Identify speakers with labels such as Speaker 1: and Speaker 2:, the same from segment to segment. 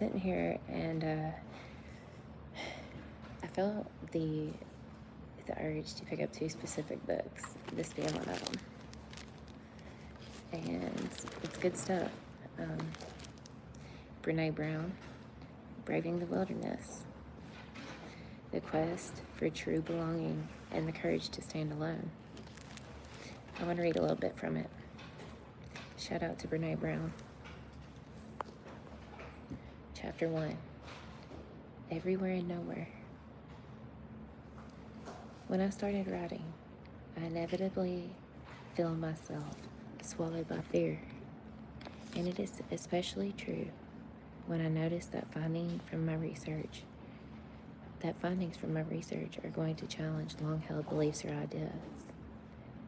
Speaker 1: Sitting here and I felt the urge to pick up two specific books, this being one of them. And it's good stuff. Um, Brene Brown, Braving the Wilderness, The Quest for True Belonging, and the Courage to Stand Alone. I want to read a little bit from it. Shout out to Brene Brown. Chapter 1, Everywhere and Nowhere. When I started writing, I inevitably feel myself swallowed by fear. And it is especially true when I notice that findings from my research are going to challenge long-held beliefs or ideas.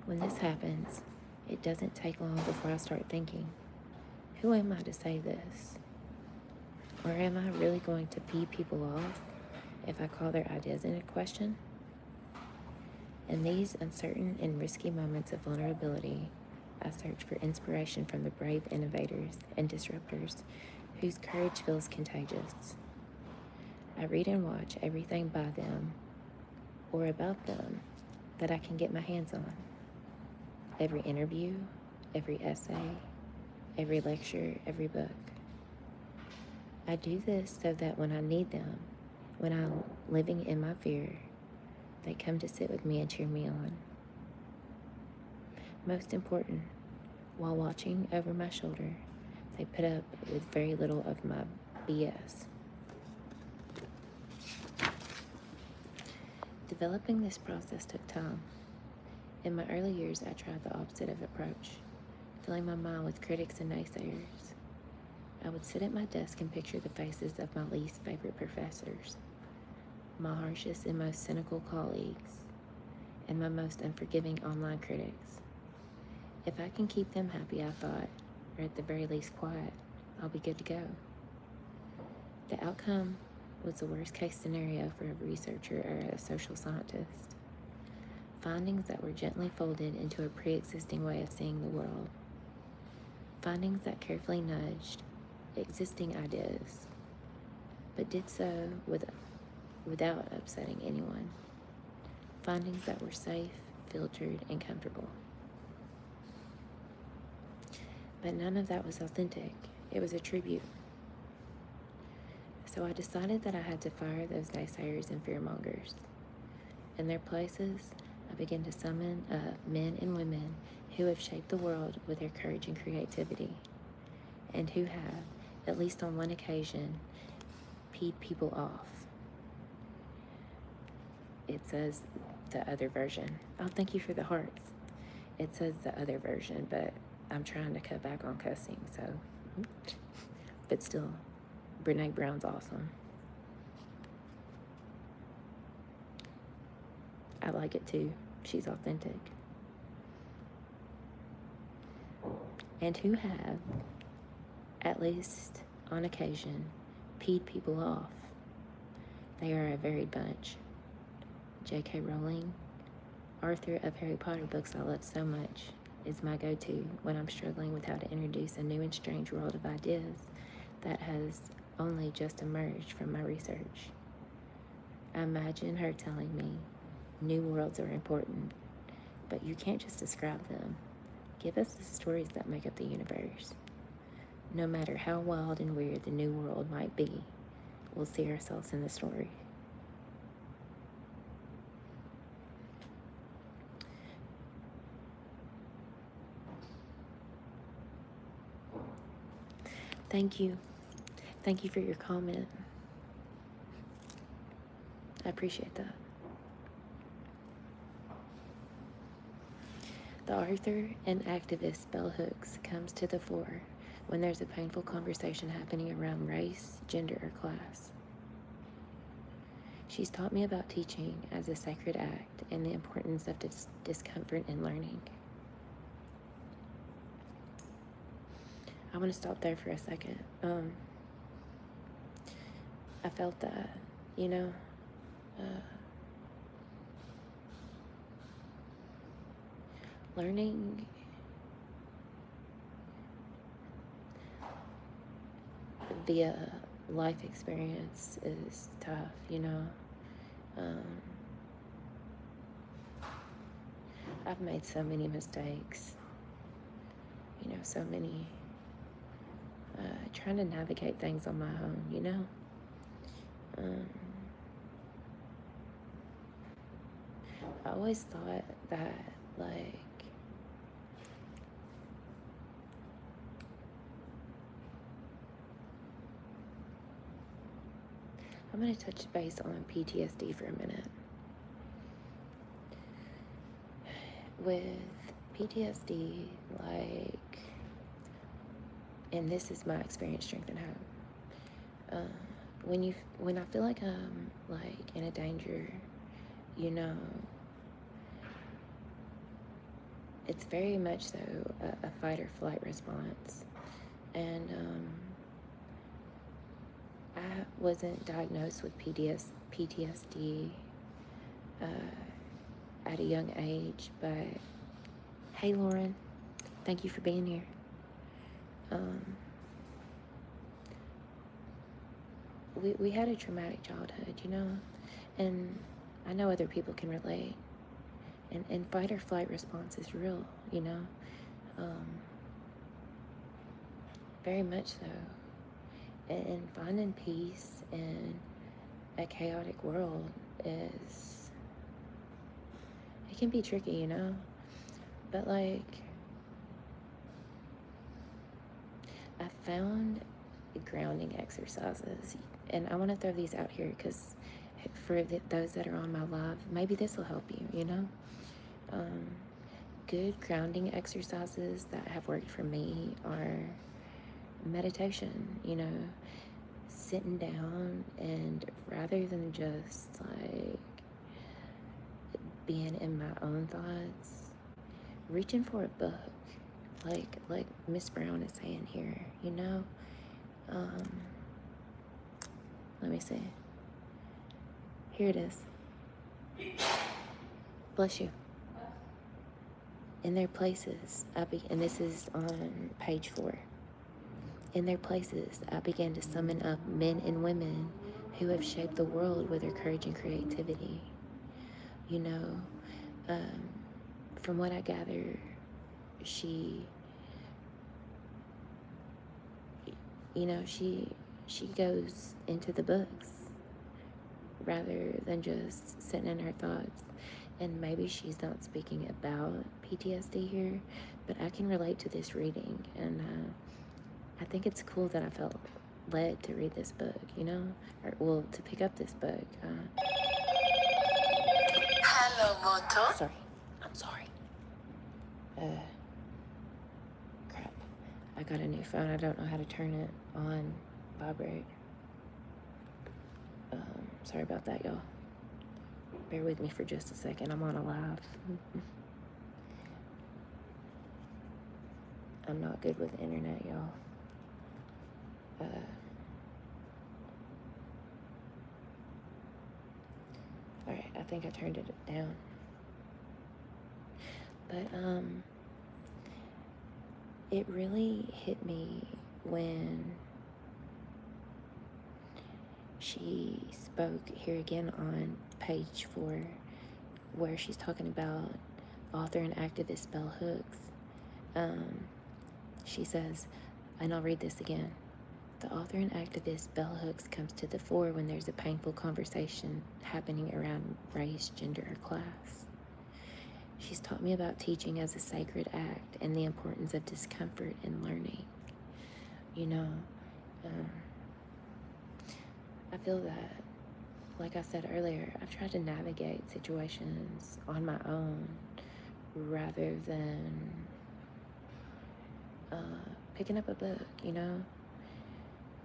Speaker 1: When this happens, it doesn't take long before I start thinking, who am I to say this? Or am I really going to pee people off if I call their ideas into question? In these uncertain and risky moments of vulnerability, I search for inspiration from the brave innovators and disruptors whose courage feels contagious. I read and watch everything by them or about them that I can get my hands on. Every interview, every essay, every lecture, every book. I do this so that when I need them, when I'm living in my fear, they come to sit with me and cheer me on. Most important, while watching over my shoulder, they put up with very little of my BS. Developing this process took time. In my early years, I tried the opposite of approach, filling my mind with critics and naysayers. I would sit at my desk and picture the faces of my least favorite professors, my harshest and most cynical colleagues, and my most unforgiving online critics. If I can keep them happy, I thought, or at the very least quiet, I'll be good to go. The outcome was the worst case scenario for a researcher or a social scientist. Findings that were gently folded into a pre-existing way of seeing the world. Findings that carefully nudged existing ideas, but did so without upsetting anyone. Findings that were safe, filtered, and comfortable. But none of that was authentic. It was a tribute. So I decided that I had to fire those naysayers and fearmongers. In their places, I began to summon up men and women who have shaped the world with their courage and creativity, and who have, at least on one occasion, peed people off. It says the other version. Oh, thank you for the hearts. It says the other version, but I'm trying to cut back on cussing, so. But still, Brene Brown's awesome. I like it too. She's authentic. And who have, at least on occasion, peed people off. They are a varied bunch. J.K. Rowling, author of Harry Potter books I love so much, is my go-to when I'm struggling with how to introduce a new and strange world of ideas that has only just emerged from my research. I imagine her telling me, new worlds are important, but you can't just describe them. Give us the stories that make up the universe. No matter how wild and weird the new world might be, we'll see ourselves in the story. Thank you. Thank you for your comment. I appreciate that. The author and activist Bell Hooks comes to the fore when there's a painful conversation happening around race, gender, or class. She's taught me about teaching as a sacred act and the importance of discomfort in learning. I want to stop there for a second. I felt that, learning via life experience is tough, you know. Um, I've made so many mistakes, you know, so many, trying to navigate things on my own, you know. Um, I always thought that, like, I'm going to touch base on PTSD for a minute. With PTSD, like, and this is my experience, strength and hope. When I feel like I'm like in a danger, you know, it's very much so a fight or flight response. And I wasn't diagnosed with PTSD at a young age, but hey, Lauren, thank you for being here. We had a traumatic childhood, you know, and I know other people can relate. And fight or flight response is real, you know, very much so. And finding peace in a chaotic world is, it can be tricky, you know, but like, I found grounding exercises, and I want to throw these out here because for those that are on my live, maybe this will help you, you know. Good grounding exercises that have worked for me are meditation, you know, sitting down and rather than just like being in my own thoughts, reaching for a book, like Miss Brown is saying here, you know. Let me see. Here it is. Bless you. In their places, and this is on page 4. In their places, I began to summon up men and women who have shaped the world with their courage and creativity. You know, from what I gather, she goes into the books rather than just sitting in her thoughts. And maybe she's not speaking about PTSD here, but I can relate to this reading. And I think it's cool that I felt led to read this book, you know? To pick up this book.
Speaker 2: Hello, Moto.
Speaker 1: Sorry. I'm sorry. Crap. I got a new phone. I don't know how to turn it on vibrate. Sorry about that, y'all. Bear with me for just a second. I'm on a live. I'm not good with the internet, y'all. Alright, I think I turned it down. But, it really hit me when she spoke here again on page 4, where she's talking about author and activist Bell Hooks. She says, and I'll read this again. The author and activist Bell Hooks comes to the fore when there's a painful conversation happening around race, gender, or class. She's taught me about teaching as a sacred act and the importance of discomfort in learning. You know, I feel that, like I said earlier, I've tried to navigate situations on my own rather than picking up a book, you know,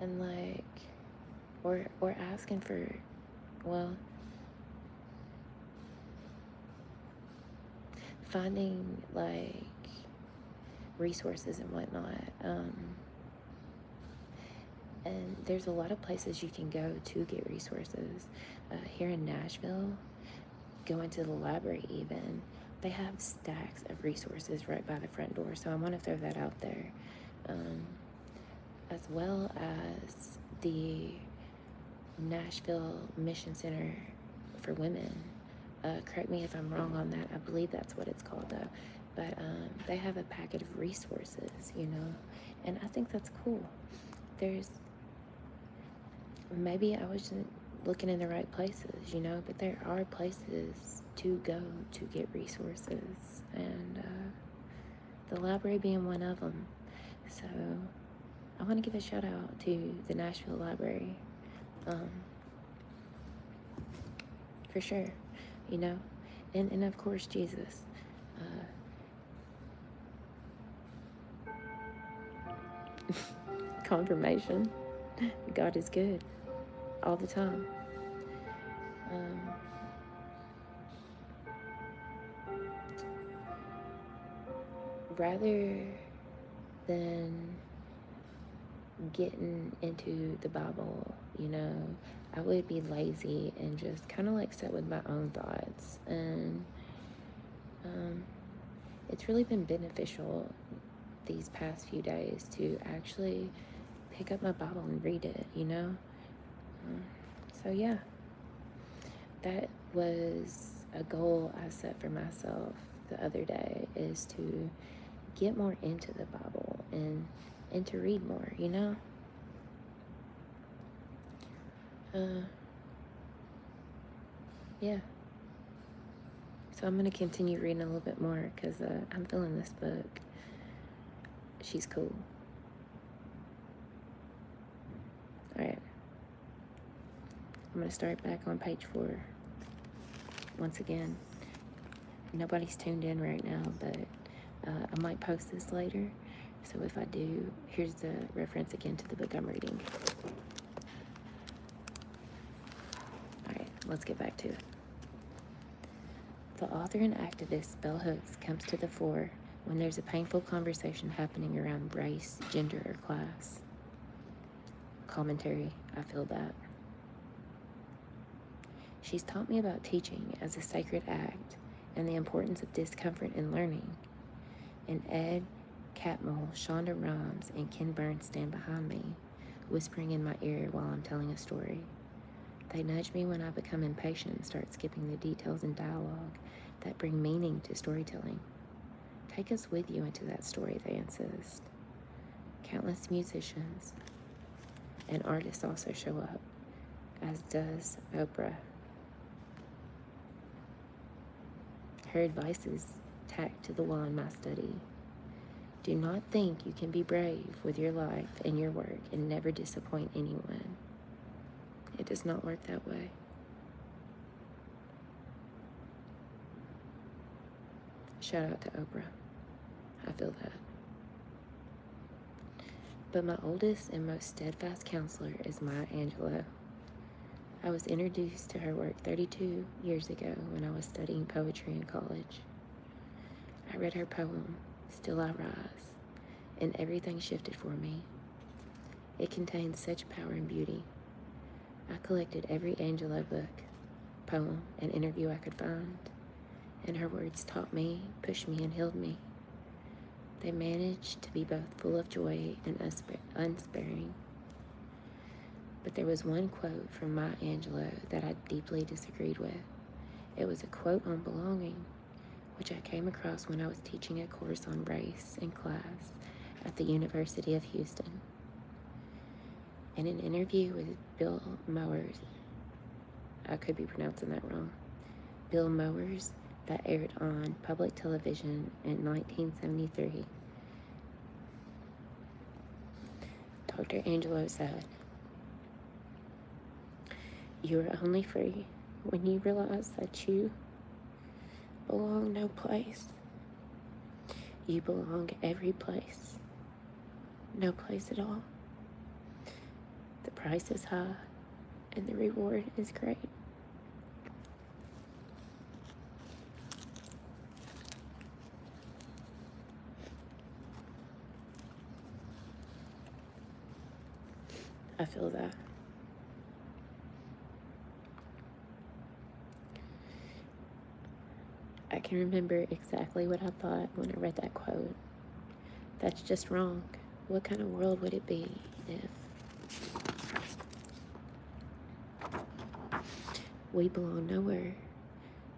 Speaker 1: and like, or asking for, well, finding like resources and whatnot. And there's a lot of places you can go to get resources. Here in Nashville, going to the library even, they have stacks of resources right by the front door. So I want to throw that out there. As well as the Nashville Mission Center for Women. Correct me if I'm wrong on that. I believe that's what it's called, though. But they have a packet of resources, and I think that's cool. Maybe I wasn't looking in the right places, but there are places to go to get resources, and the library being one of them. So I want to give a shout out to the Nashville Library, for sure, and of course Jesus. Confirmation. God is good all the time. Rather than getting into the Bible, I would be lazy and just kind of like sit with my own thoughts. And it's really been beneficial these past few days to actually pick up my Bible and read it, So yeah, that was a goal I set for myself the other day, is to get more into the Bible and to read more, yeah. So I'm going to continue reading a little bit more because I'm feeling this book. She's cool. All right. I'm going to start back on page 4. Once again, nobody's tuned in right now, but I might post this later. So if I do, here's the reference again to the book I'm reading. All right, let's get back to it. The author and activist Bell Hooks comes to the fore when there's a painful conversation happening around race, gender, or class. Commentary, I feel that. She's taught me about teaching as a sacred act and the importance of discomfort in learning. And Ed Catmull, Shonda Rhimes, and Ken Burns stand behind me, whispering in my ear while I'm telling a story. They nudge me when I become impatient and start skipping the details and dialogue that bring meaning to storytelling. Take us with you into that story, they insist. Countless musicians and artists also show up, as does Oprah. Her advice is tacked to the wall in my study. Do not think you can be brave with your life and your work and never disappoint anyone. It does not work that way. Shout out to Oprah. I feel that. But my oldest and most steadfast counselor is Maya Angelou. I was introduced to her work 32 years ago when I was studying poetry in college. I read her poem, Still I Rise, and everything shifted for me. It contains such power and beauty. I collected every Angelou book, poem, and interview I could find, and her words taught me, pushed me, and healed me. They managed to be both full of joy and unsparing. But there was one quote from Maya Angelou that I deeply disagreed with. It was a quote on belonging, which I came across when I was teaching a course on race in class at the University of Houston. In an interview with Bill Mowers, I could be pronouncing that wrong, Bill Mowers, that aired on public television in 1973, Dr. Angelou said, "You are only free when you realize that you belong no place. You belong every place, no place at all. The price is high and the reward is great." I feel that. I can remember exactly what I thought when I read that quote. That's just wrong. What kind of world would it be if We belong nowhere.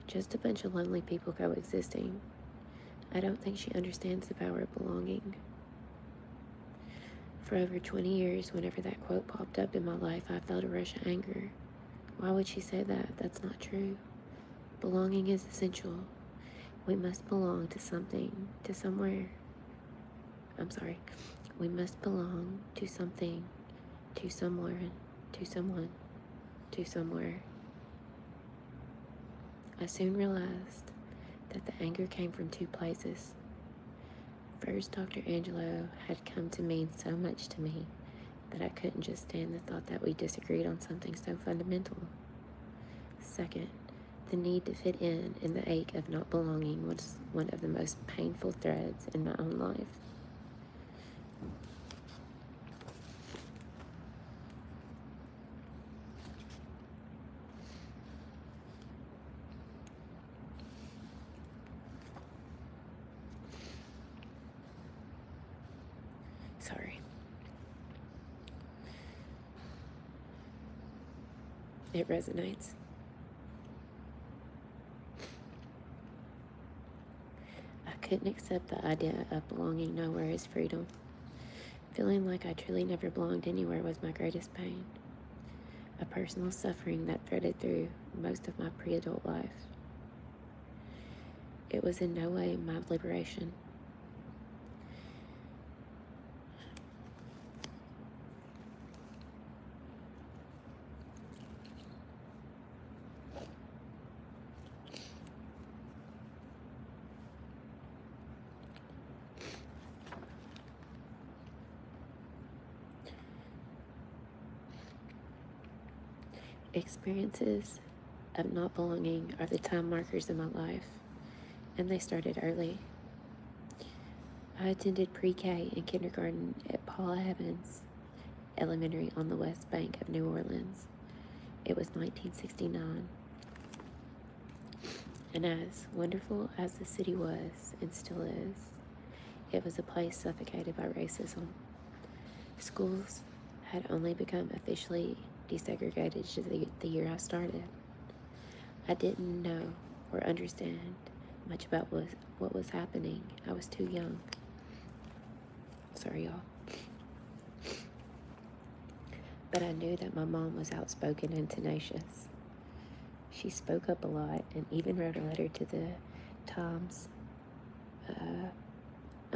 Speaker 1: Just a bunch of lonely people coexisting. I don't think she understands the power of belonging. For over 20 years, whenever that quote popped up in my life, I felt a rush of anger. Why would she say that? That's not true. Belonging is essential. We must belong to something, to somewhere. I'm sorry. We must belong to something, to someone, to someone, to somewhere. I soon realized that the anger came from two places. First, Dr. Angelo had come to mean so much to me that I couldn't just stand the thought that we disagreed on something so fundamental. Second, the need to fit in and the ache of not belonging was one of the most painful threads in my own life. Sorry. It resonates. I couldn't accept the idea of belonging nowhere as freedom. Feeling like I truly never belonged anywhere was my greatest pain, a personal suffering that threaded through most of my pre-adult life. It was in no way my liberation. Experiences of not belonging are the time markers in my life, and they started early. I attended pre-K and kindergarten at Paula Evans Elementary on the West Bank of New Orleans. It was 1969. And as wonderful as the city was, and still is, it was a place suffocated by racism. Schools had only become officially desegregated the year I started. I didn't know or understand much about what was happening. I was too young. Sorry, y'all. But I knew that my mom was outspoken and tenacious. She spoke up a lot and even wrote a letter to the Times. I'm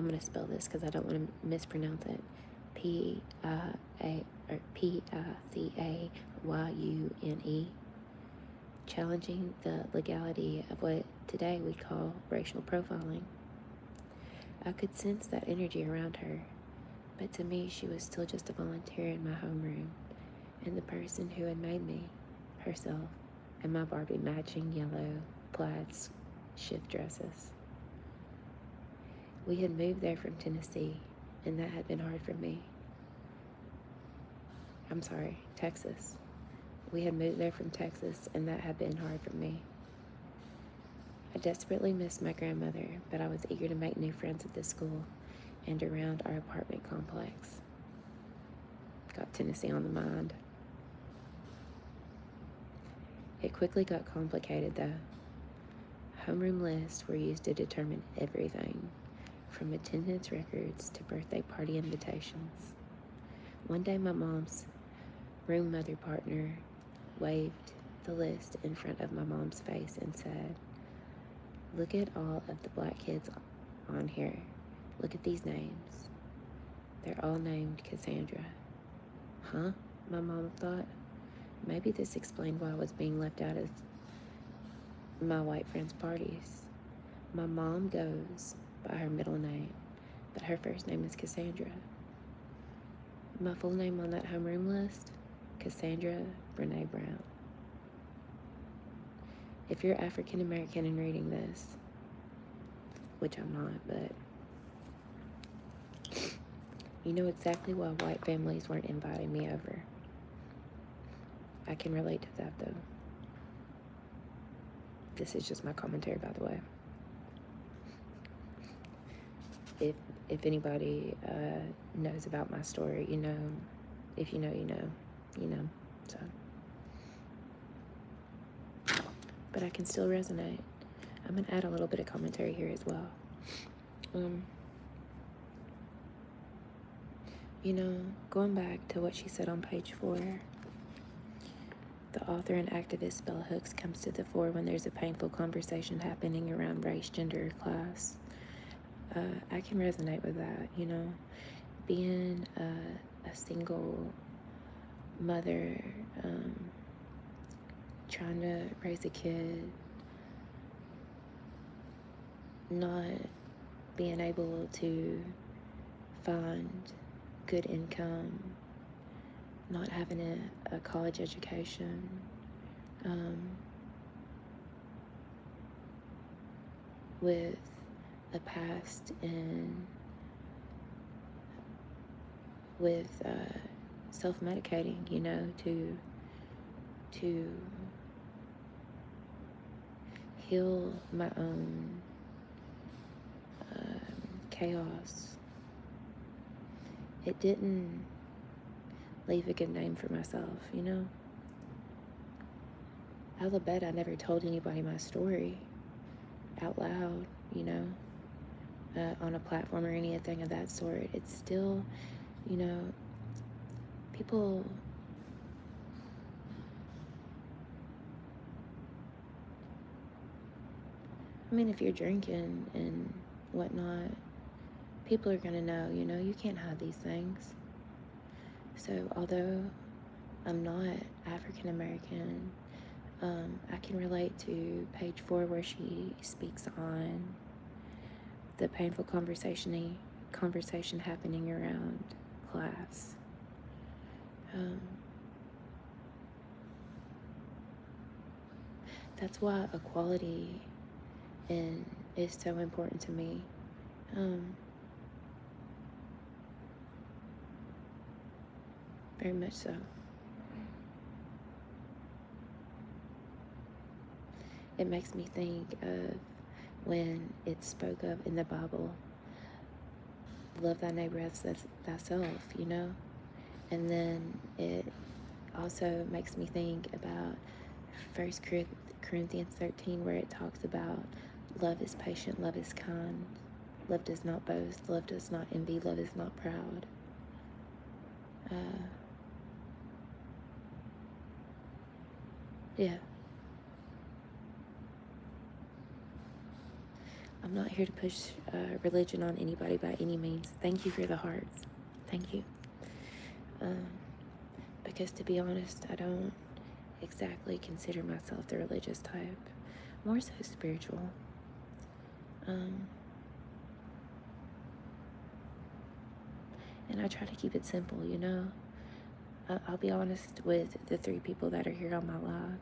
Speaker 1: going to spell this because I don't want to mispronounce it. Picayune, challenging the legality of what today we call racial profiling. I could sense that energy around her, but to me she was still just a volunteer in my homeroom, and the person who had made me, herself, and my Barbie matching yellow plaid shift dresses. We had moved there from Tennessee, and that had been hard for me. Texas. We had moved there from Texas, and that had been hard for me. I desperately missed my grandmother, but I was eager to make new friends at the school and around our apartment complex. Got Tennessee on the mind. It quickly got complicated, though. Homeroom lists were used to determine everything, from attendance records to birthday party invitations. One day, my mom's room mother partner waved the list in front of my mom's face and said, "Look at all of the black kids on here. Look at these names. They're all named Cassandra." Huh? My mom thought. Maybe this explained why I was being left out of my white friends' parties. My mom goes by her middle name, but her first name is Cassandra. My full name on that homeroom list, Cassandra Brene Brown. If you're African American and reading this, which I'm not, but you know exactly why white families weren't inviting me over. I can relate to that, though. This is just my commentary, by the way. If anybody knows about my story, you know. If you know, you know. You know. So but I can still resonate. I'm going to add a little bit of commentary here as well. Going back to what she said on page 4, the author and activist Bell Hooks comes to the fore when there's a painful conversation happening around race, gender, or class. I can resonate with that, being a single mother, trying to raise a kid, not being able to find good income, not having a college education, with a past with self-medicating, to heal my own chaos. It didn't leave a good name for myself, I'll bet I never told anybody my story out loud, on a platform or anything of that sort. It's still, people, if you're drinking and whatnot, people are gonna know, you can't hide these things. So although I'm not African American, I can relate to page 4 where she speaks on the painful conversation happening around class. That's why equality is so important to me. Very much so. It makes me think of when it spoke of in the Bible, love thy neighbor as thyself, And then it also makes me think about 1 Corinthians 13, where it talks about love is patient, love is kind, love does not boast, love does not envy, love is not proud. Yeah. I'm not here to push religion on anybody by any means. Thank you for the hearts. Thank you. Because to be honest, I don't exactly consider myself the religious type. More so spiritual. And I try to keep it simple, I'll be honest with the 3 people that are here on my live.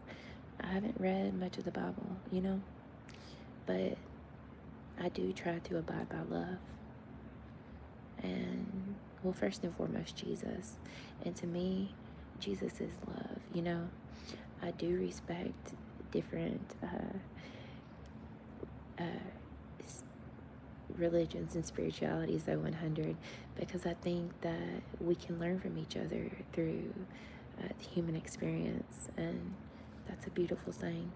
Speaker 1: I haven't read much of the Bible, but I do try to abide by love. And, well, first and foremost, Jesus. And to me, Jesus is love, I do respect different religions and spiritualities, though, 100, because I think that we can learn from each other through the human experience, and that's a beautiful thing.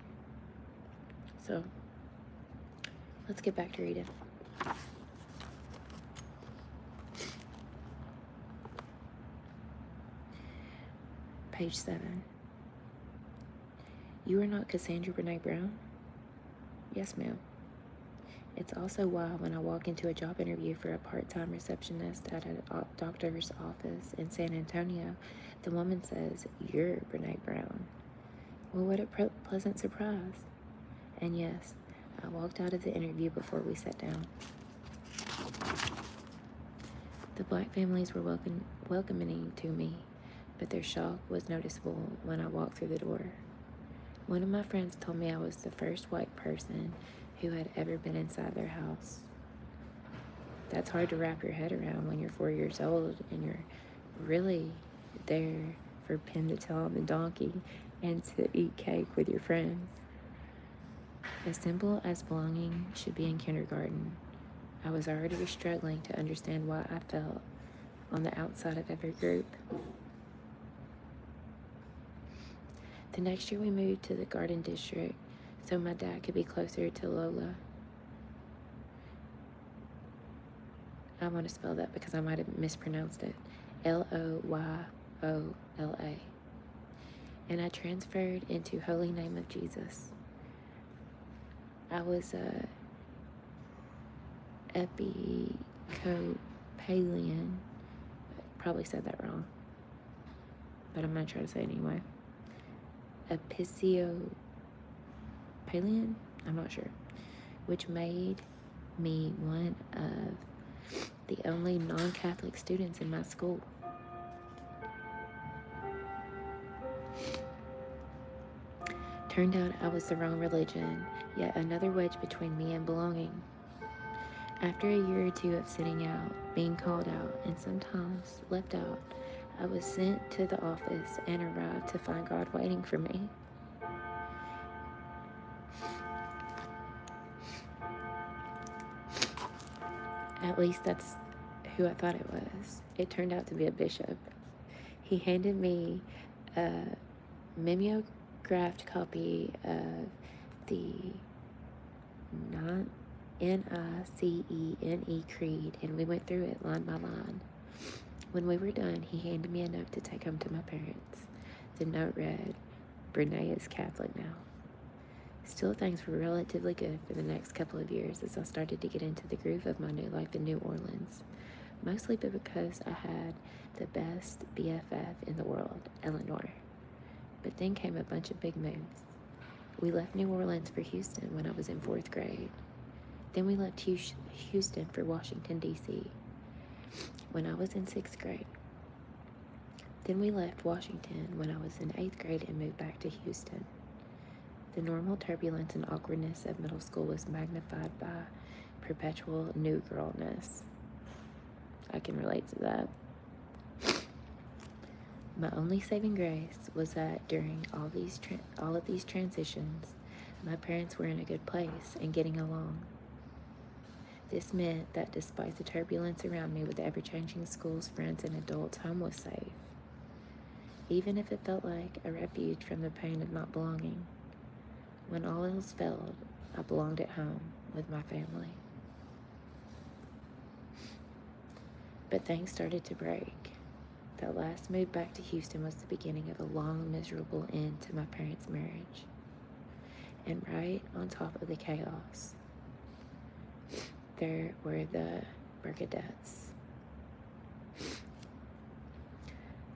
Speaker 1: So let's get back to reading. Page 7. You are not Cassandra Brene Brown? Yes, ma'am. It's also why when I walk into a job interview for a part-time receptionist at a doctor's office in San Antonio, the woman says, "You're Brene Brown." Well, what a pleasant surprise. And yes, I walked out of the interview before we sat down. The Black families were welcoming to me, but their shock was noticeable when I walked through the door. One of my friends told me I was the first white person who had ever been inside their house. That's hard to wrap your head around when you're 4 years old and you're really there for Penn to tail on the donkey and to eat cake with your friends. As simple as belonging should be in kindergarten, I was already struggling to understand why I felt on the outside of every group. The next year we moved to the Garden District, so my dad could be closer to Lola. I want to spell that because I might have mispronounced it. Loyola. And I transferred into Holy Name of Jesus. I was a Episcopalian. Probably said that wrong, but I'm going to try to say it anyway. Episcopalian? I'm not sure. Which made me one of the only non-Catholic students in my school. Turned out I was the wrong religion, yet another wedge between me and belonging. After a year or two of sitting out, being called out, and sometimes left out, I was sent to the office and arrived to find God waiting for me. At least that's who I thought it was. It turned out to be a bishop. He handed me a mimeographed copy of the Nicene Creed, and we went through it line by line. When we were done, he handed me a note to take home to my parents. The note read, "Brene is Catholic now." Still, things were relatively good for the next couple of years as I started to get into the groove of my new life in New Orleans. Mostly because I had the best BFF in the world, Eleanor. But then came a bunch of big moves. We left New Orleans for Houston when I was in 4th grade. Then we left Houston for Washington, D.C. when I was in 6th grade. Then we left Washington when I was in 8th grade and moved back to Houston. The normal turbulence and awkwardness of middle school was magnified by perpetual new girlness. I can relate to that. My only saving grace was that during all of these transitions, my parents were in a good place and getting along. This meant that despite the turbulence around me with ever-changing schools, friends, and adults, home was safe. Even if it felt like a refuge from the pain of not belonging. When all else failed, I belonged at home with my family. But things started to break. That last move back to Houston was the beginning of a long, miserable end to my parents' marriage. And right on top of the chaos, there were the Bergadettes.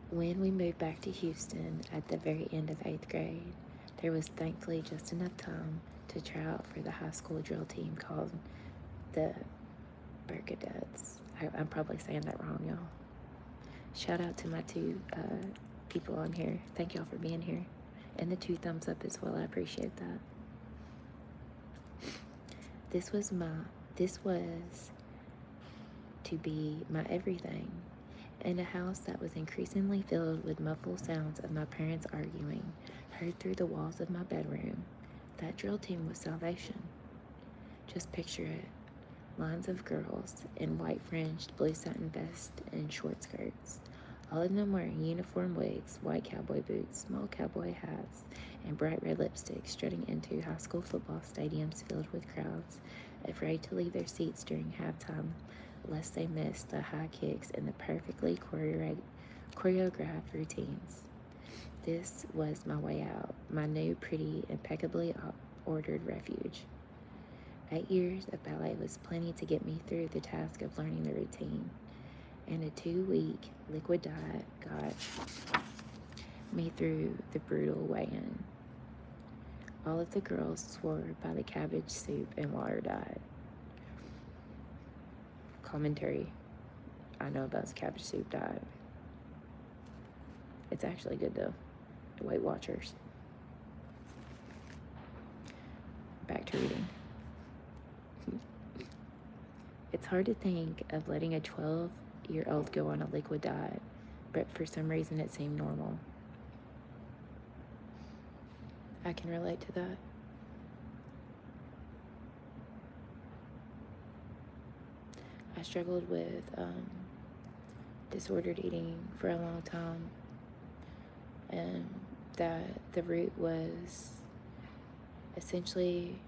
Speaker 1: When we moved back to Houston at the very end of 8th grade, there was thankfully just enough time to try out for the high school drill team called the Bergadettes. I'm probably saying that wrong, y'all. Shout out to my 2 people on here. Thank y'all for being here. And the 2 thumbs up as well. I appreciate that. This was to be my everything. In a house that was increasingly filled with muffled sounds of my parents arguing, heard through the walls of my bedroom, that drill team was salvation. Just picture it. Lines of girls in white fringed blue satin vests and short skirts. All of them wearing uniform wigs, white cowboy boots, small cowboy hats, and bright red lipstick, strutting into high school football stadiums filled with crowds, afraid to leave their seats during halftime lest they miss the high kicks and the perfectly choreographed routines. This was my way out, my new, pretty, impeccably ordered refuge. 8 years of ballet was plenty to get me through the task of learning the routine, and a 2-week liquid diet got me through the brutal weigh-in. All of the girls swore by the cabbage soup and water diet. Commentary: I know about this cabbage soup diet. It's actually good though. Weight Watchers. Back to reading. It's hard to think of letting a 12-year-old go on a liquid diet, but for some reason it seemed normal. I can relate to that. I struggled with disordered eating for a long time, and that the root was essentially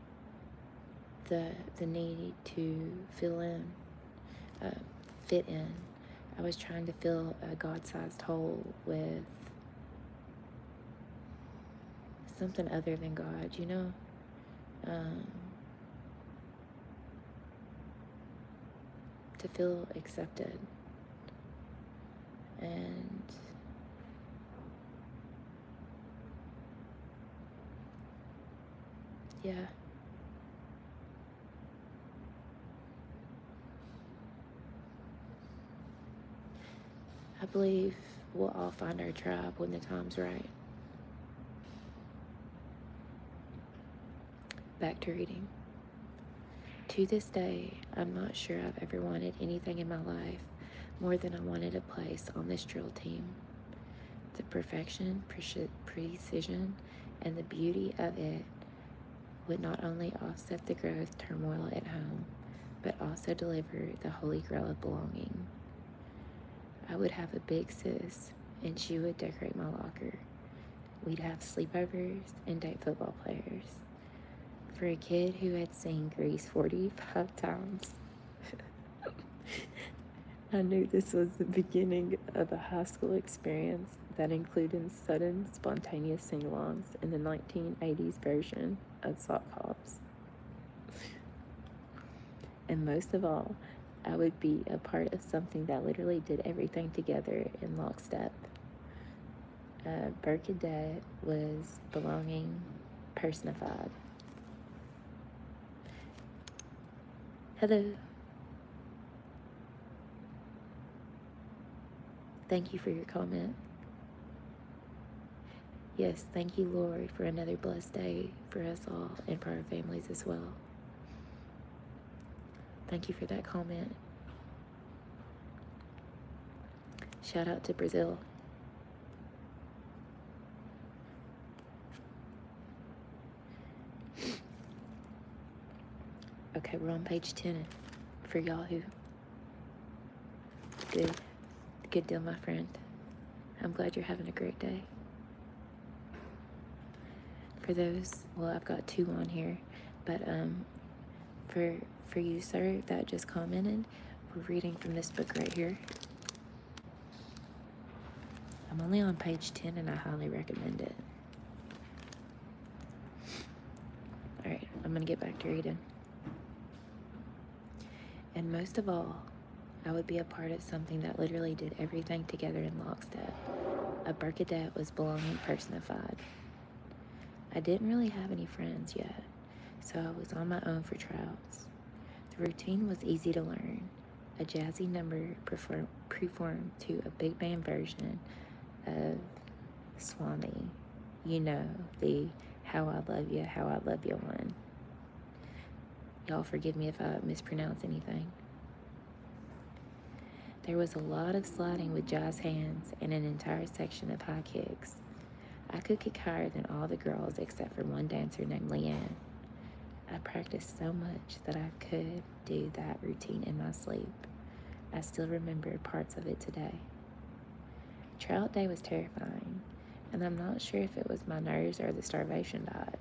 Speaker 1: the need to uh, fit in. I was trying to fill a God-sized hole with something other than God, you know? To feel accepted. And yeah. I believe we'll all find our tribe when the time's right. Back to reading. To this day, I'm not sure I've ever wanted anything in my life more than I wanted a place on this drill team. The perfection, precision, and the beauty of it would not only offset the growth turmoil at home, but also deliver the holy grail of belonging. I would have a big sis, and she would decorate my locker. We'd have sleepovers and date football players. For a kid who had seen Grease 45 times, I knew this was the beginning of a high school experience that included sudden, spontaneous sing-alongs in the 1980s version of Sock Hops. And most of all, I would be a part of something that literally did everything together in lockstep. Birkadet was belonging personified. Hello. Thank you for your comment. Yes, thank you, Lord, for another blessed day for us all and for our families as well. Thank you for that comment. Shout out to Brazil. Okay, we're on page 10 for y'all who. Good deal, my friend. I'm glad you're having a great day. For those, well, I've got 2 on here, but for you, sir, that just commented, we're reading from this book right here. I'm only on page 10 and I highly recommend it. Alright, I'm gonna get back to reading. And most of all, I would be a part of something that literally did everything together in lockstep. A Birkadet was belonging personified. I didn't really have any friends yet, so I was on my own for tryouts. The routine was easy to learn. A jazzy number preformed to a big band version of Swami. You know, the How I Love You one. Y'all forgive me if I mispronounce anything. There was a lot of sliding with jazz hands and an entire section of high kicks. I could kick higher than all the girls except for one dancer named Leanne. I practiced so much that I could do that routine in my sleep. I still remember parts of it today. Tryout day was terrifying, and I'm not sure if it was my nerves or the starvation diet,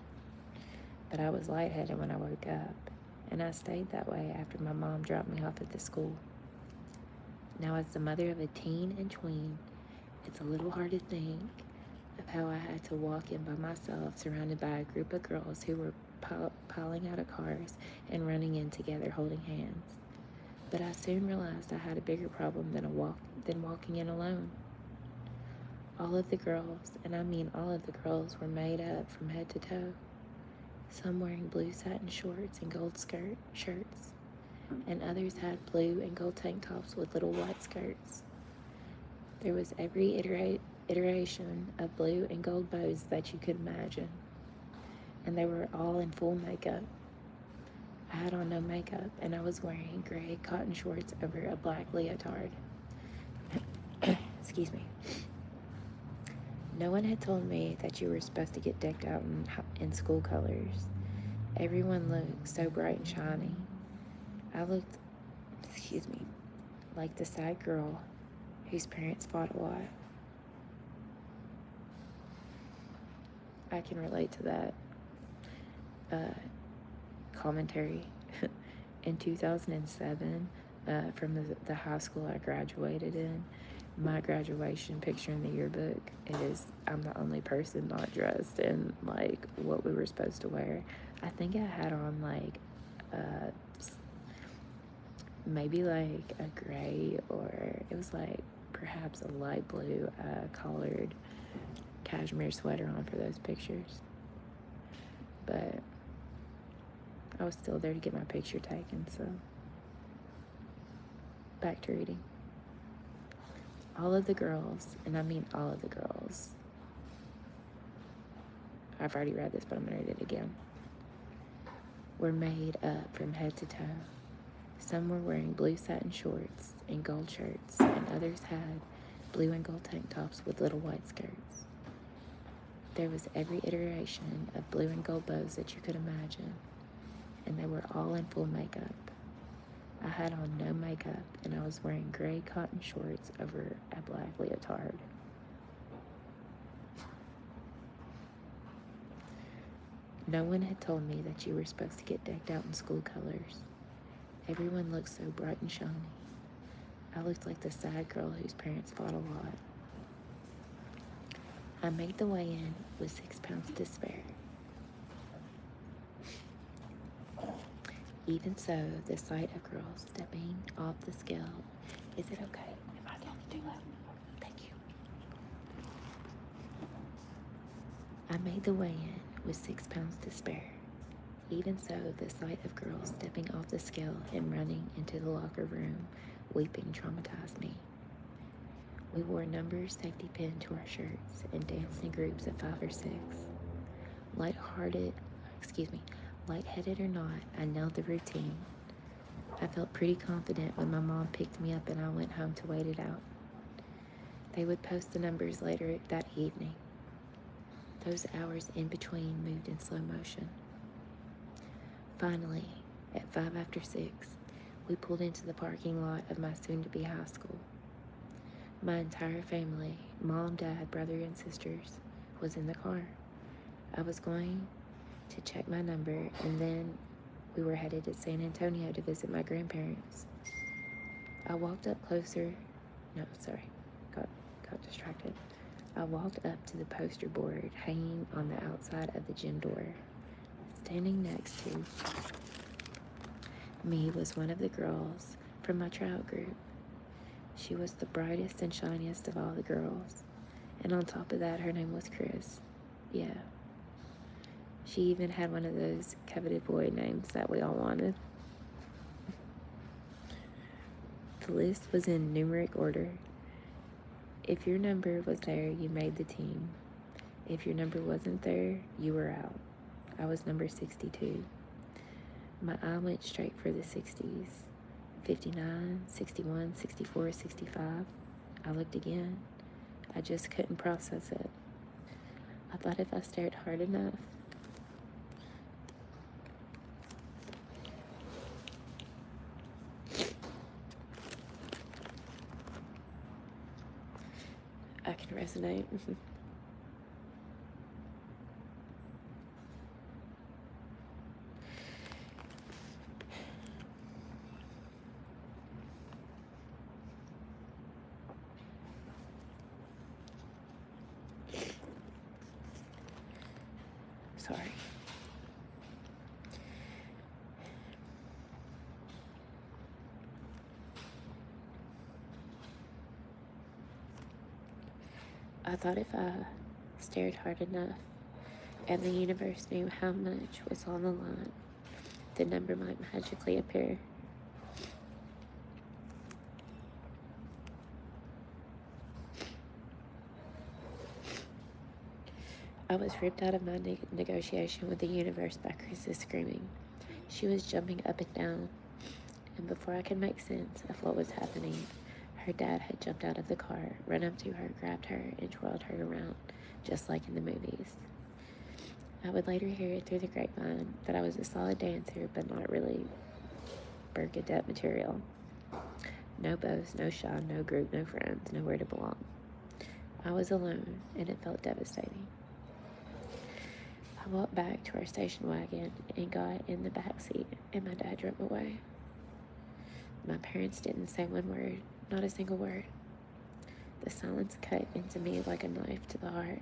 Speaker 1: but I was lightheaded when I woke up, and I stayed that way after my mom dropped me off at the school. Now, as the mother of a teen and tween, it's a little hard to think of how I had to walk in by myself surrounded by a group of girls who were piling out of cars and running in together holding hands. But I soon realized I had a bigger problem than walking in alone. All of the girls, and I mean all of the girls, were made up from head to toe. Some wearing blue satin shorts and gold shirts, and others had blue and gold tank tops with little white skirts. There was every iteration of blue and gold bows that you could imagine, and they were all in full makeup. I had on no makeup, and I was wearing gray cotton shorts over a black leotard. Excuse me. No one had told me that you were supposed to get decked out in school colors. Everyone looked so bright and shiny. I looked, like the sad girl whose parents fought a lot. I can relate to that. commentary in 2007 from the high school I graduated in. My graduation picture in the yearbook is I'm the only person not dressed in like what we were supposed to wear. I think I had on like maybe like a gray, or it was like perhaps a light blue collared cashmere sweater on for those pictures. But I was still there to get my picture taken, so back to reading. All of the girls, and I mean all of the girls, I've already read this, but I'm gonna read it again, were made up from head to toe. Some were wearing blue satin shorts and gold shirts, and others had blue and gold tank tops with little white skirts. There was every iteration of blue and gold bows that you could imagine, and they were all in full makeup. I had on no makeup, and I was wearing gray cotton shorts over a black leotard. No one had told me that you were supposed to get decked out in school colors. Everyone looked so bright and shiny. I looked like the sad girl whose parents fought a lot. I made the weigh-in with 6 pounds to spare. Even so, the sight of girls stepping off the scale. Is it okay if I talk too loud? Thank you. I made the weigh-in with 6 pounds to spare. Even so, the sight of girls stepping off the scale and running into the locker room, weeping, traumatized me. We wore numbers safety pinned to our shirts and danced in groups of 5 or 6. Lightheaded or not, I nailed the routine. I felt pretty confident when my mom picked me up and I went home to wait it out. They would post the numbers later that evening. Those hours in between moved in slow motion. Finally, at 5 after 6, we pulled into the parking lot of my soon-to-be high school. My entire family, mom, dad, brother, and sisters, was in the car. I was going to check my number, and then we were headed to San Antonio to visit my grandparents. I walked up closer. Got distracted. I walked up to the poster board hanging on the outside of the gym door. Standing next to me was one of the girls from my tryout group. She was the brightest and shiniest of all the girls. And on top of that, her name was Chris. Yeah. She even had one of those coveted boy names that we all wanted. The list was in numeric order. If your number was there, you made the team. If your number wasn't there, you were out. I was number 62. My eye went straight for the 60s. 59, 61, 64, 65. I looked again. I just couldn't process it. I thought if I stared hard enough, I can resonate. Sorry. I thought if I stared hard enough and the universe knew how much was on the line, the number might magically appear. I was ripped out of my negotiation with the universe by Chris's screaming. She was jumping up and down, and before I could make sense of what was happening, her dad had jumped out of the car, run up to her, grabbed her, and twirled her around, just like in the movies. I would later hear it through the grapevine that I was a solid dancer, but not really Bernadette material. No bows, no shine, no group, no friends, nowhere to belong. I was alone, and it felt devastating. I I walked back to our station wagon and got in the back seat, and my dad drove away. My parents didn't say one word, not a single word. The silence cut into me like a knife to the heart.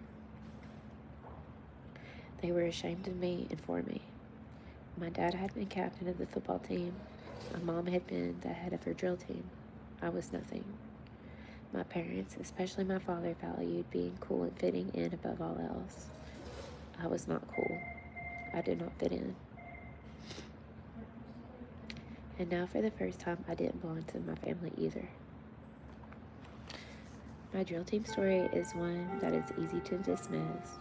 Speaker 1: They were ashamed of me and for me. My dad had been captain of the football team. My mom had been the head of her drill team. I was nothing. My parents, especially my father, valued being cool and fitting in above all else. I was not cool. I did not fit in. And now for the first time, I didn't belong to my family either. My drill team story is one that is easy to dismiss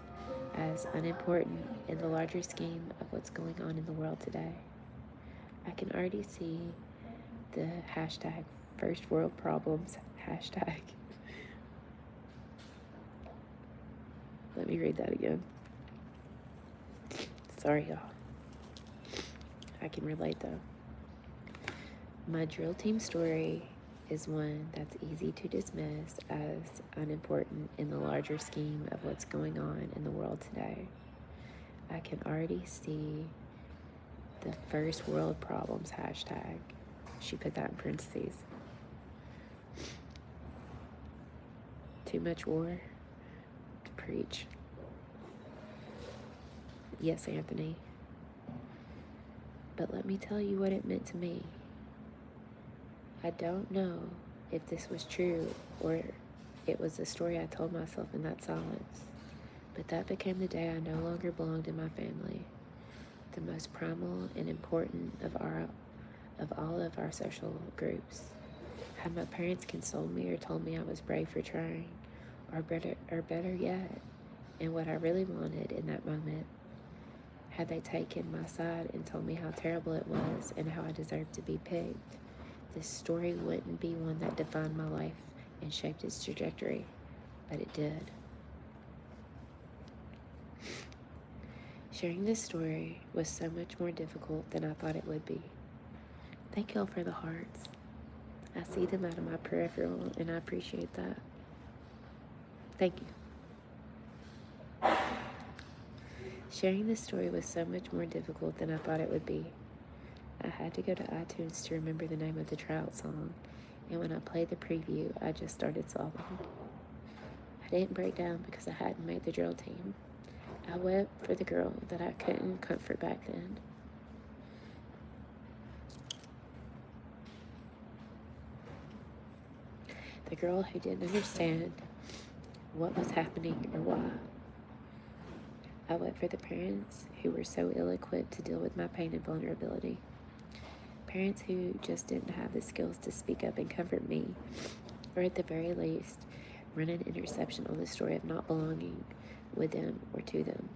Speaker 1: as unimportant in the larger scheme of what's going on in the world today. I can already see the hashtag first world problems hashtag. Let me read that again. Sorry, y'all. I can relate though. My drill team story is one that's easy to dismiss as unimportant in the larger scheme of what's going on in the world today. I can already see the first world problems hashtag. She put that in parentheses. Too much war to preach. Yes, Anthony. But let me tell you what it meant to me. I don't know if this was true or it was the story I told myself in that silence, but that became the day I no longer belonged in my family, the most primal and important of all of our social groups. Had my parents consoled me or told me I was brave for trying, or better yet, and what I really wanted in that moment, had they taken my side and told me how terrible it was and how I deserved to be picked, this story wouldn't be one that defined my life and shaped its trajectory, but it did. Sharing this story was so much more difficult than I thought it would be. Thank y'all for the hearts. I see them out of my peripheral and I appreciate that. Thank you. Sharing this story was so much more difficult than I thought it would be. I had to go to iTunes to remember the name of the tryout song, and when I played the preview, I just started sobbing. I didn't break down because I hadn't made the drill team. I wept for the girl that I couldn't comfort back then. The girl who didn't understand what was happening or why. I wept for the parents who were so ill-equipped to deal with my pain and vulnerability. Parents who just didn't have the skills to speak up and comfort me, or at the very least, run an interception on the story of not belonging with them or to them.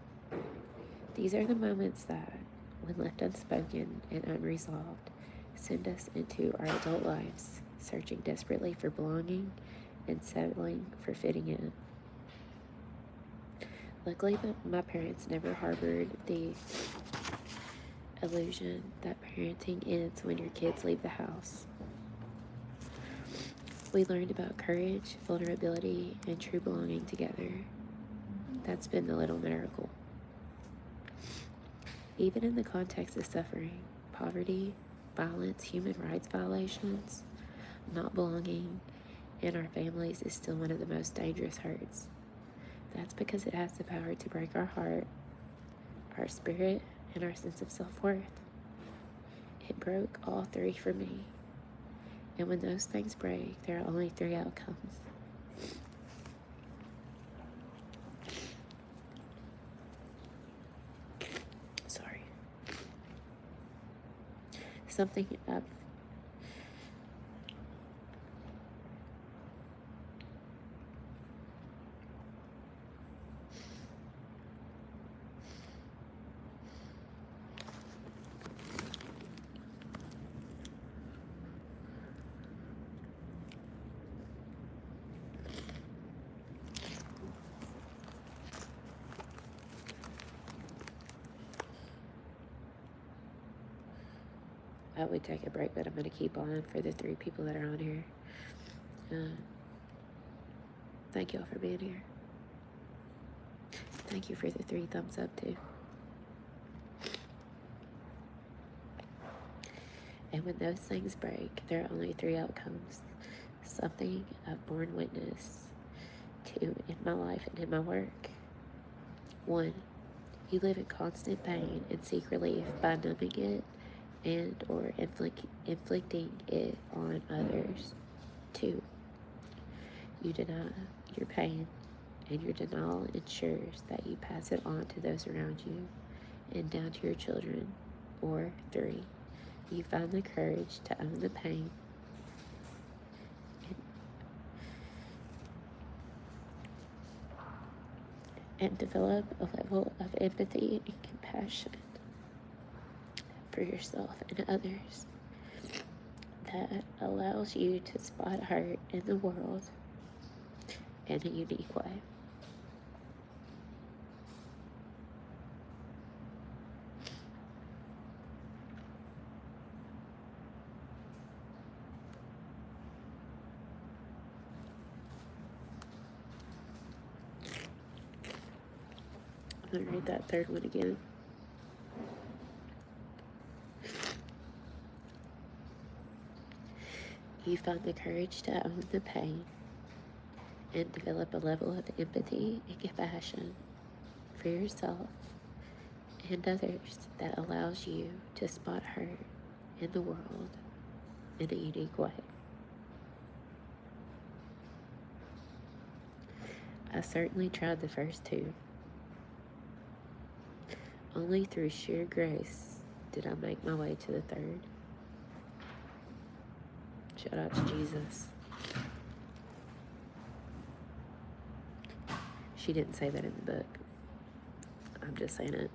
Speaker 1: These are the moments that, when left unspoken and unresolved, send us into our adult lives, searching desperately for belonging and settling for fitting in. Luckily, my parents never harbored the illusion that parenting ends when your kids leave the house. We learned about courage, vulnerability, and true belonging together. That's been the little miracle. Even in the context of suffering, poverty, violence, human rights violations, not belonging in our families is still one of the most dangerous hurts. That's because it has the power to break our heart, our spirit, and our sense of self-worth. It broke all three for me. And when those things break, there are only three outcomes. Sorry. Something I've I would take a break, but I'm going to keep on for the three people that are on here. Thank y'all for being here. Thank you for the 3 thumbs up, too. And when those things break, there are only three outcomes. Something I've borne witness to in my life and in my work. One, you live in constant pain and seek relief by numbing it and or inflicting it on others. Two, you deny your pain, and your denial ensures that you pass it on to those around you and down to your children. Or three, you find the courage to own the pain and develop a level of empathy and compassion for yourself and others that allows you to spot hurt in the world in a unique way. I'm going to read that third one again. You find the courage to own the pain and develop a level of empathy and compassion for yourself and others that allows you to spot hurt in the world in a unique way. I certainly tried the first two. Only through sheer grace did I make my way to the third. Shout out to Jesus. She didn't say that in the book. I'm just saying it.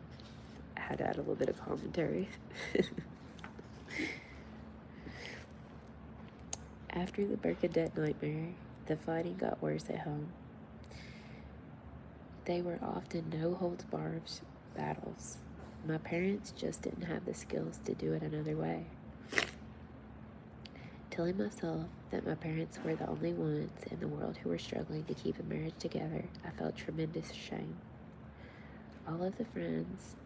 Speaker 1: I had to add a little bit of commentary. After the Bernadette nightmare, the fighting got worse at home. They were often no-holds-barred battles. My parents just didn't have the skills to do it another way. Telling myself that my parents were the only ones in the world who were struggling to keep a marriage together, I felt tremendous shame. All of the friends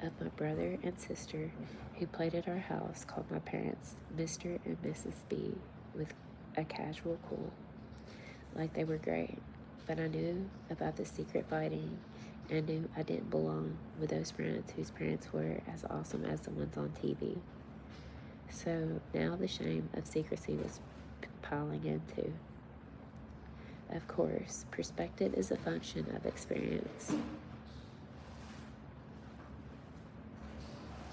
Speaker 1: of my brother and sister who played at our house called my parents Mr. and Mrs. B with a casual cool, like they were great. But I knew about the secret fighting and knew I didn't belong with those friends whose parents were as awesome as the ones on TV. So now the shame of secrecy was piling in too. Of course, perspective is a function of experience.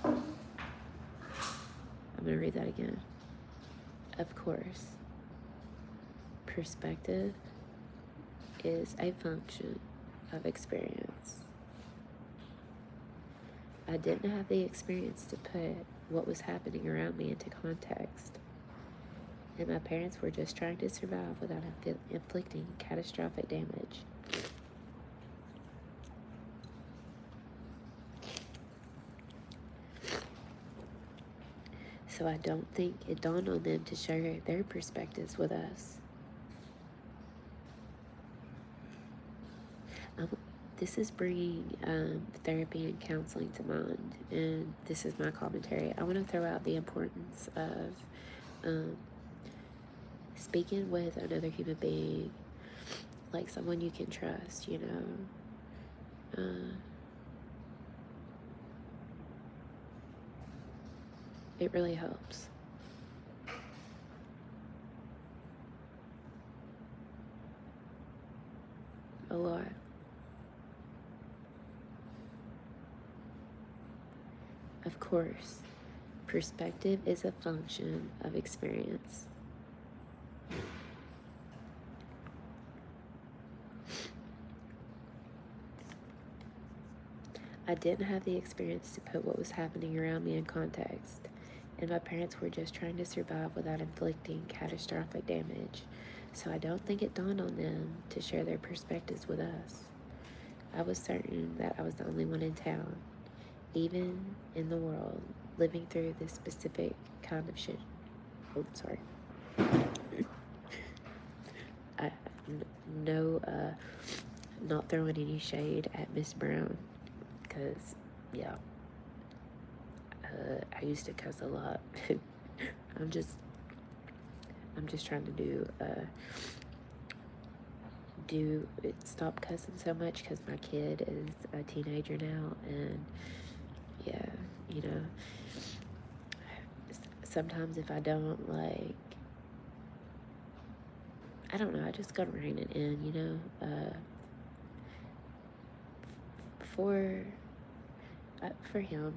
Speaker 1: I'm going to read that again. Of course, perspective is a function of experience. I didn't have the experience to put what was happening around me into context, and my parents were just trying to survive without inflicting catastrophic damage. So I don't think it dawned on them to share their perspectives with us. This is bringing therapy and counseling to mind, and this is my commentary. I want to throw out the importance of speaking with another human being, like someone you can trust, you know. It really helps. A lot. Of course, perspective is a function of experience. I didn't have the experience to put what was happening around me in context, and my parents were just trying to survive without inflicting catastrophic damage, so I don't think it dawned on them to share their perspectives with us. I was certain that I was the only one in town, even in the world, living through this specific kind of shit. Oh, sorry. Not throwing any shade at Miss Brown, because, yeah, I used to cuss a lot. I'm just trying to stop cussing so much because my kid is a teenager now, and yeah, you know, sometimes if I don't, like, I don't know, I just gotta rein it in, you know. For him,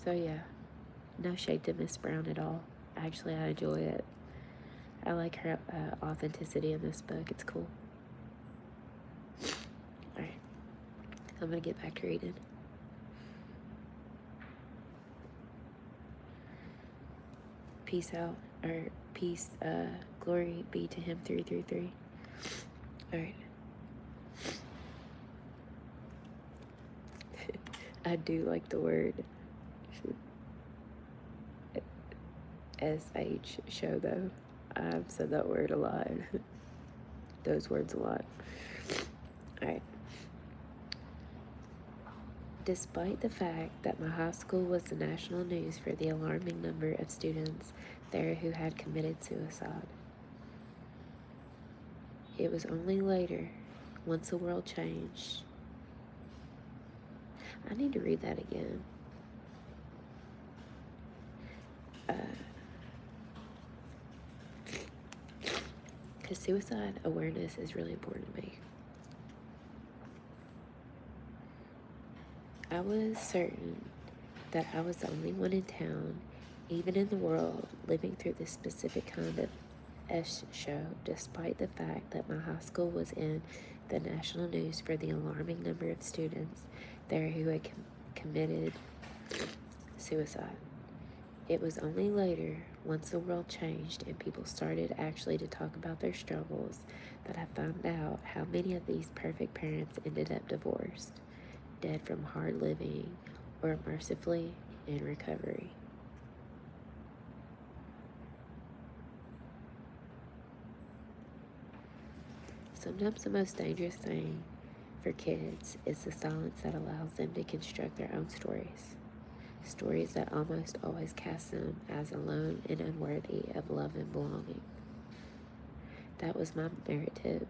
Speaker 1: so yeah, no shade to Miss Brown at all. Actually, I enjoy it. I like her authenticity in this book. It's cool. Alright, I'm gonna get back to reading. Peace out, or peace, glory be to him 333. Alright. I do like the word SH show though. I've said that word a lot. Those words a lot. Alright. Despite the fact that my high school was the national news for the alarming number of students there who had committed suicide, it was only later, once the world changed. I need to read that again. Because suicide awareness is really important to me. I was certain that I was the only one in town, even in the world, living through this specific kind of show, despite the fact that my high school was in the national news for the alarming number of students there who had committed suicide. It was only later, once the world changed and people started actually to talk about their struggles, that I found out how many of these perfect parents ended up divorced, dead from hard living, or mercifully in recovery. Sometimes the most dangerous thing for kids is the silence that allows them to construct their own stories. Stories that almost always cast them as alone and unworthy of love and belonging. That was my narrative.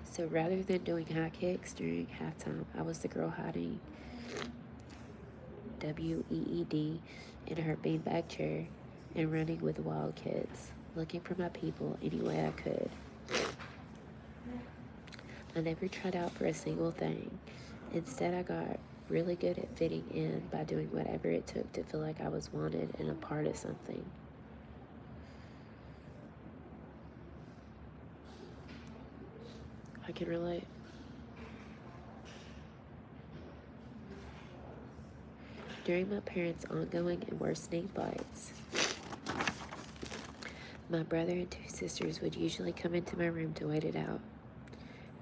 Speaker 1: So rather than doing high kicks during halftime, I was the girl hiding WEED in her beanbag chair and running with wild kids, looking for my people any way I could. I never tried out for a single thing. Instead, I got really good at fitting in by doing whatever it took to feel like I was wanted and a part of something. I can relate. During my parents' ongoing and worsening fights, my brother and two sisters would usually come into my room to wait it out.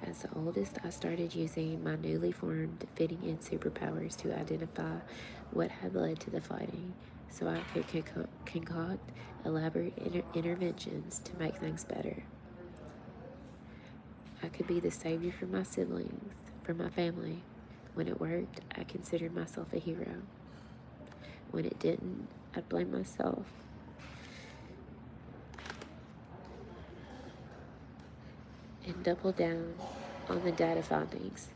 Speaker 1: As the oldest, I started using my newly formed fitting in superpowers to identify what had led to the fighting, so I could concoct elaborate interventions to make things better. I could be the savior for my siblings, for my family. When it worked, I considered myself a hero. When it didn't, I'd blame myself. And double down on the data findings.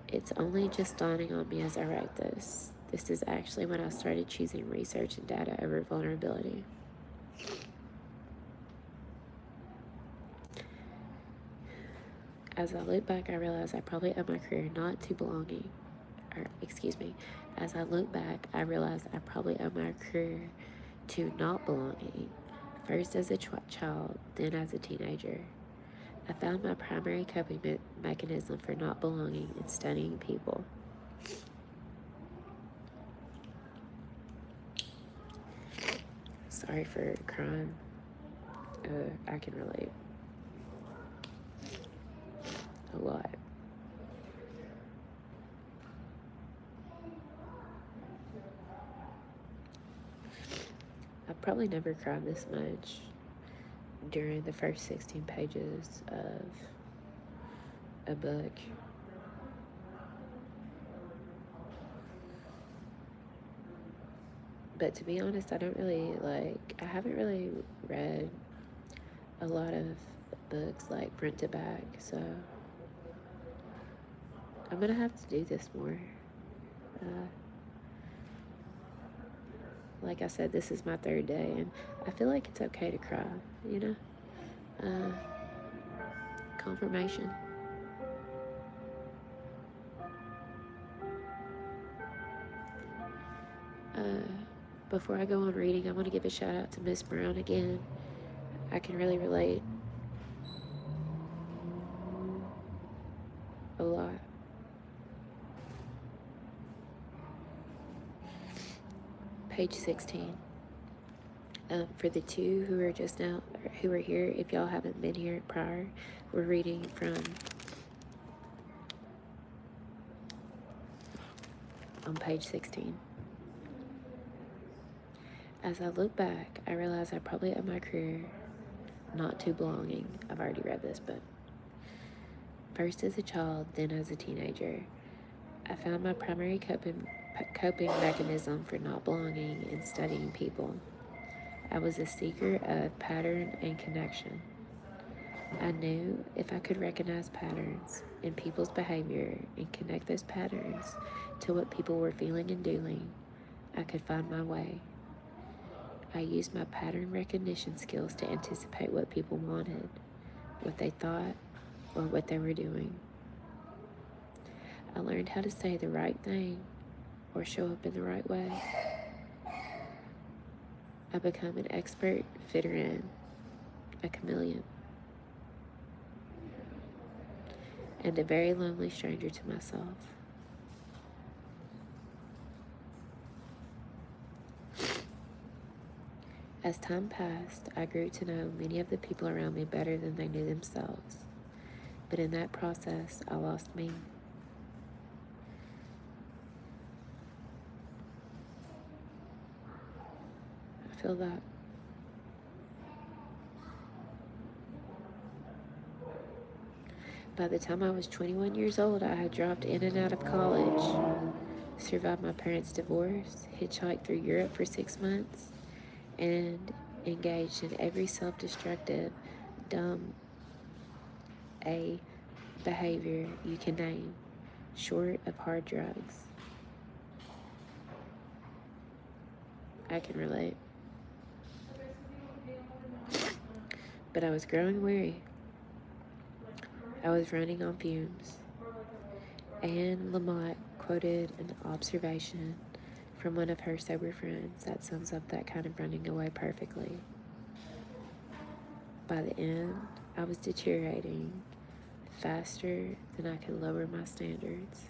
Speaker 1: It's only just dawning on me as I write this. This is actually when I started choosing research and data over vulnerability. As I look back, I realize I probably owe my career not to belonging. As I look back, I realize I probably owe my career to not belonging. First as a child, then as a teenager. I found my primary coping mechanism for not belonging in studying people. Sorry for crying. I can relate. A lot. probably never cried this much during the first 16 pages of a book. But to be honest, I haven't really read a lot of books like front to back, so I'm gonna have to do this more. Like I said, this is my third day, and I feel like it's okay to cry, you know? Confirmation. Before I go on reading, I want to give a shout out to Miss Brown again. I can really relate a lot. Page 16. For the two who are who are here, if y'all haven't been here prior, we're reading from on page 16. As I look back, I realize I probably owe my career not to belonging. I've already read this, but first as a child, then as a teenager, I found my primary coping mechanism for not belonging in studying people. I was a seeker of pattern and connection. I knew if I could recognize patterns in people's behavior and connect those patterns to what people were feeling and doing, I could find my way. I used my pattern recognition skills to anticipate what people wanted, what they thought, or what they were doing. I learned how to say the right thing or show up in the right way. I become an expert fitter in, a chameleon, and a very lonely stranger to myself. As time passed, I grew to know many of the people around me better than they knew themselves. But in that process, I lost me. I feel that. By the time I was 21 years old, I had dropped in and out of college, survived my parents' divorce, hitchhiked through Europe for 6 months, and engaged in every self-destructive, dumb behavior you can name, short of hard drugs. I can relate. But I was growing weary. I was running on fumes. Anne Lamott quoted an observation from one of her sober friends that sums up that kind of running away perfectly. By the end, I was deteriorating faster than I could lower my standards.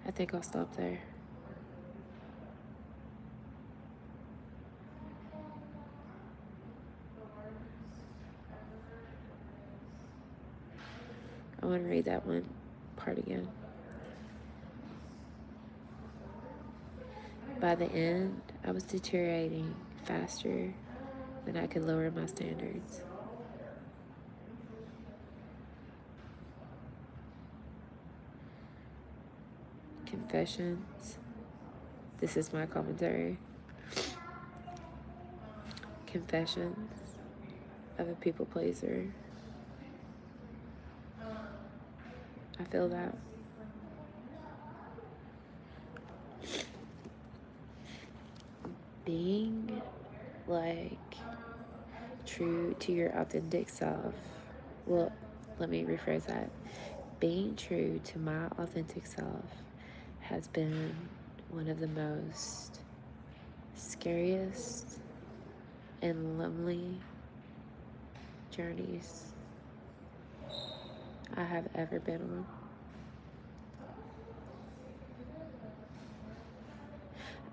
Speaker 1: I think I'll stop there. I want to read that one part again. By the end, I was deteriorating faster than I could lower my standards. Confessions. This is my commentary. Confessions of a people pleaser. I feel that. Being true to your authentic self. Well, let me rephrase that. Being true to my authentic self has been one of the most scariest and lonely journeys I have ever been on.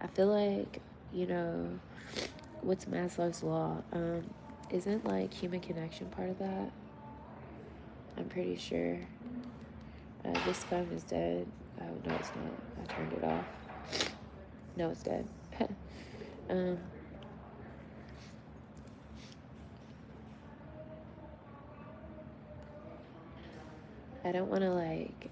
Speaker 1: I feel like, what's Maslow's law? Isn't human connection part of that? I'm pretty sure. This phone is dead. Oh, no, it's not. I turned it off. No, it's dead. um, I don't want to, like,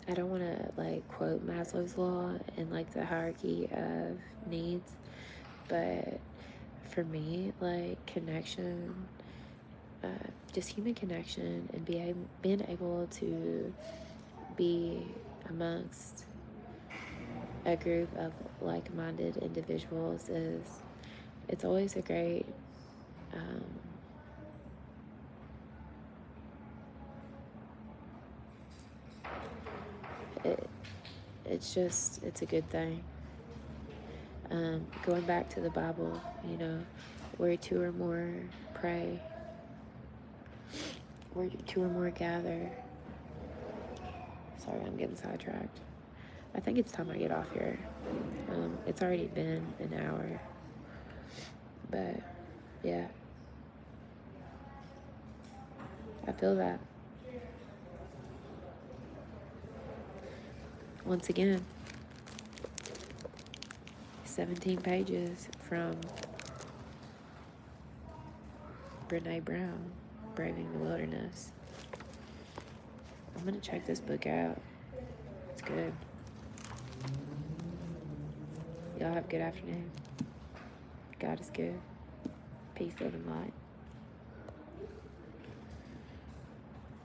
Speaker 1: I don't want to, like, quote Maslow's law and, like, the hierarchy of needs, but for me, like, connection, just human connection and being able to be amongst a group of like-minded individuals it's always a great it's a good thing. Going back to the Bible, you know, where two or more pray, where two or more gather. Sorry, I'm getting sidetracked. I think it's time I get off here. It's already been an hour. But, yeah. I feel that. Once again, 17 pages from Brene Brown, Braving the Wilderness. I'm going to check this book out. It's good. Y'all have a good afternoon. God is good. Peace, love, and light.